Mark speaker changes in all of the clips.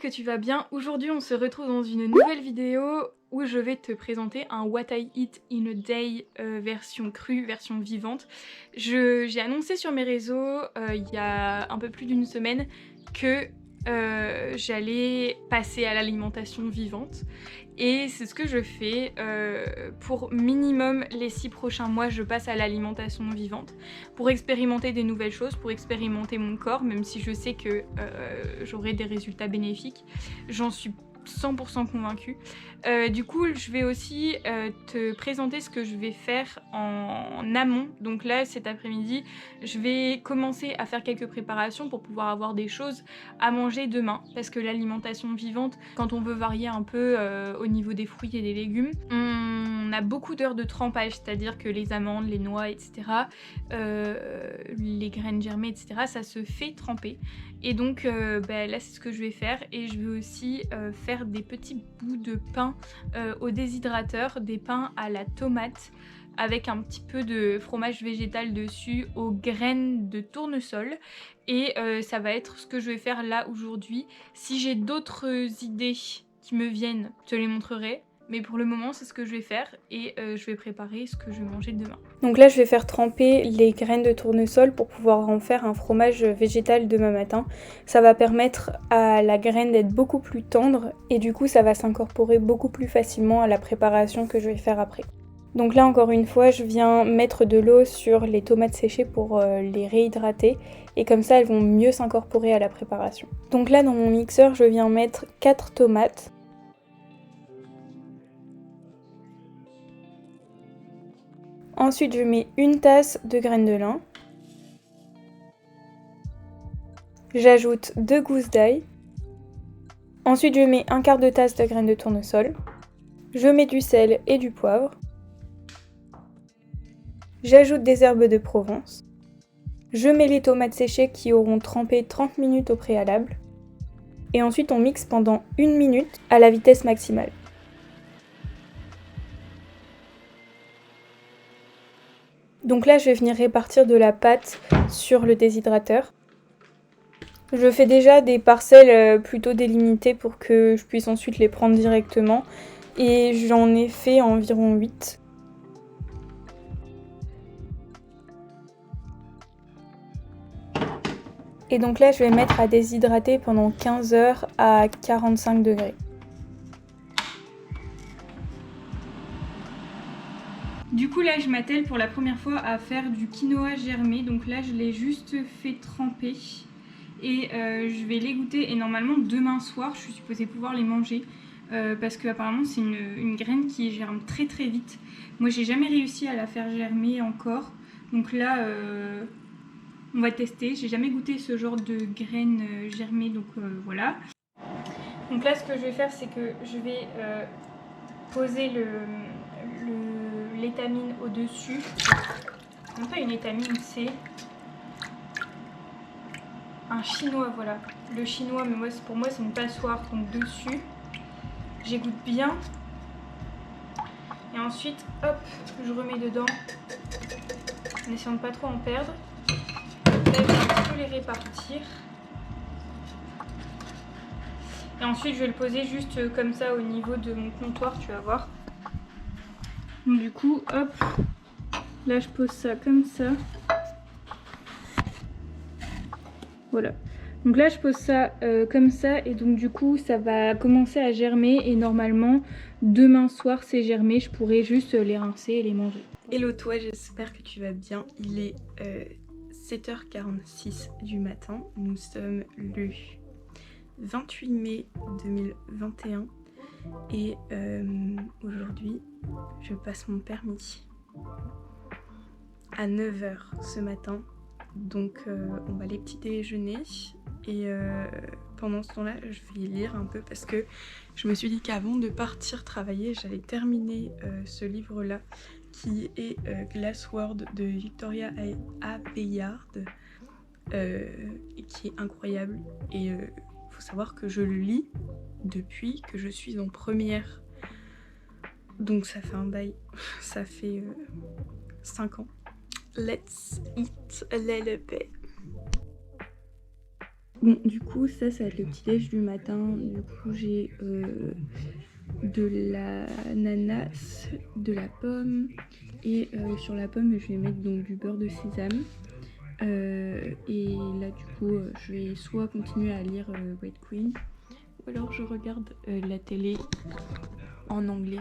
Speaker 1: que tu vas bien. Aujourd'hui on se retrouve dans une nouvelle vidéo où je vais te présenter un What I Eat in a Day version crue, version vivante. J'ai annoncé sur mes réseaux il y a un peu plus d'une semaine que j'allais passer à l'alimentation vivante. Et c'est ce que je fais pour minimum les 6 prochains mois, je passe à l'alimentation vivante pour expérimenter des nouvelles choses, pour expérimenter mon corps, même si je sais que j'aurai des résultats bénéfiques. J'en suis 100% convaincue. Du coup, je vais aussi te présenter ce que je vais faire en amont. Donc là, cet après-midi, je vais commencer à faire quelques préparations pour pouvoir avoir des choses à manger demain. Parce que l'alimentation vivante, quand on veut varier un peu au niveau des fruits et des légumes, on a beaucoup d'heures de trempage, c'est-à-dire que les amandes, les noix, etc., les graines germées, etc., ça se fait tremper. Et donc là, c'est ce que je vais faire. Et je vais aussi faire des petits bouts de pain au déshydrateur, des pains à la tomate avec un petit peu de fromage végétal dessus aux graines de tournesol. Et ça va être ce que je vais faire là aujourd'hui. Si j'ai d'autres idées qui me viennent, je te les montrerai. Mais pour le moment, c'est ce que je vais faire et je vais préparer ce que je vais manger demain. Donc là, je vais faire tremper les graines de tournesol pour pouvoir en faire un fromage végétal demain matin. Ça va permettre à la graine d'être beaucoup plus tendre et du coup, ça va s'incorporer beaucoup plus facilement à la préparation que je vais faire après. Donc là, encore une fois, je viens mettre de l'eau sur les tomates séchées pour les réhydrater et comme ça, elles vont mieux s'incorporer à la préparation. Donc là, dans mon mixeur, je viens mettre 4 tomates. Ensuite, je mets une tasse de graines de lin. J'ajoute 2 gousses d'ail. Ensuite, je mets un quart de tasse de graines de tournesol. Je mets du sel et du poivre. J'ajoute des herbes de Provence. Je mets les tomates séchées qui auront trempé 30 minutes au préalable. Et ensuite, on mixe pendant 1 minute à la vitesse maximale. Donc là, je vais venir répartir de la pâte sur le déshydrateur. Je fais déjà des parcelles plutôt délimitées pour que je puisse ensuite les prendre directement. Et j'en ai fait environ 8. Et donc là, je vais mettre à déshydrater pendant 15 heures à 45 degrés. Du coup là je m'attelle pour la première fois à faire du quinoa germé, donc là je l'ai juste fait tremper et je vais l'égoutter et normalement demain soir je suis supposée pouvoir les manger parce que apparemment c'est une graine qui germe très très vite. Moi j'ai jamais réussi à la faire germer encore, donc là on va tester. J'ai jamais goûté ce genre de graines germées, donc voilà. Donc là ce que je vais faire c'est que je vais poser l'étamine au-dessus. Non pas une étamine, c'est un chinois, voilà. Le chinois, mais moi, pour moi c'est une passoire. Donc dessus, j'égoutte bien. Et ensuite, hop, je remets dedans en essayant de pas trop en perdre. Là, je vais un petit peu les répartir. Et ensuite, je vais le poser juste comme ça au niveau de mon comptoir, tu vas voir. Donc du coup, hop, là je pose ça comme ça. Voilà. Donc là je pose ça comme ça et donc du coup ça va commencer à germer et normalement demain soir c'est germé, je pourrai juste les rincer et les manger. Hello toi, j'espère que tu vas bien. Il est 7h46 du matin. Nous sommes le 28 mai 2021 et aujourd'hui je passe mon permis à 9h ce matin. Donc on va aller petit déjeuner et pendant ce temps-là je vais lire un peu parce que je me suis dit qu'avant de partir travailler j'allais terminer ce livre-là qui est Glassword de Victoria A. Bayard qui est incroyable et faut savoir que je le lis depuis que je suis en première, donc ça fait un bail, ça fait 5 ans. Let's eat a little bit. Bon, du coup, ça va être le petit déj du matin. Du coup, j'ai de l'ananas, de la pomme. Et sur la pomme, je vais mettre donc du beurre de sésame. Et là, du coup, je vais soit continuer à lire White Queen, ou alors je regarde la télé en anglais.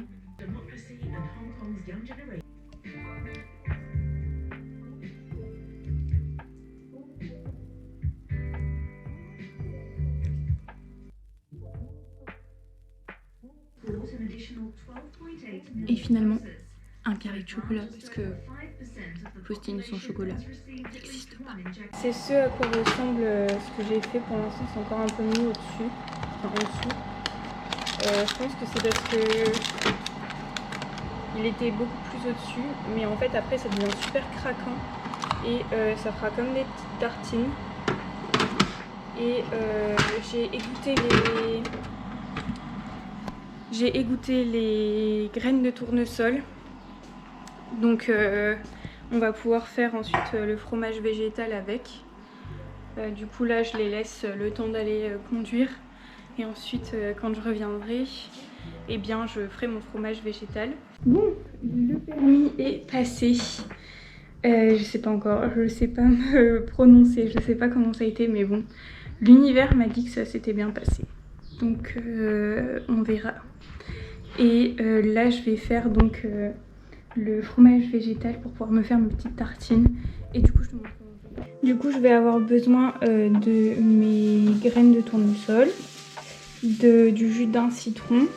Speaker 1: Et finalement, un carré de chocolat, parce que Faustine sans chocolat n'existe pas. C'est ce à quoi ressemble ce que j'ai fait pour l'instant, c'est encore un peu mieux au-dessus, enfin en dessous. Je pense que c'est parce que il était beaucoup plus au-dessus, mais en fait après ça devient super craquant et ça fera comme des petites tartines. Et j'ai égoutté les graines de tournesol. Donc on va pouvoir faire ensuite le fromage végétal avec. Du coup là je les laisse le temps d'aller conduire. Et ensuite quand je reviendrai, eh bien je ferai mon fromage végétal. Bon, le permis est passé. Je sais pas encore, je sais pas me prononcer, je sais pas comment ça a été, mais bon, l'univers m'a dit que ça s'était bien passé. Donc on verra. Et là je vais faire donc le fromage végétal pour pouvoir me faire mes petites tartines. Et du coup je te montre comment je fais. Du coup je vais avoir besoin de mes graines de tournesol, du jus d'un citron,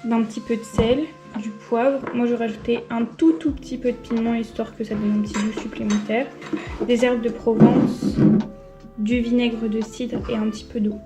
Speaker 1: d'un petit peu de sel, du poivre. Moi je vais rajouter un tout petit peu de piment histoire que ça donne un petit goût supplémentaire, des herbes de Provence, du vinaigre de cidre et un petit peu d'eau.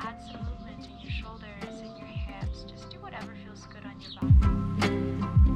Speaker 1: Add some movement in your shoulders and your hips. Just do whatever feels good on your body.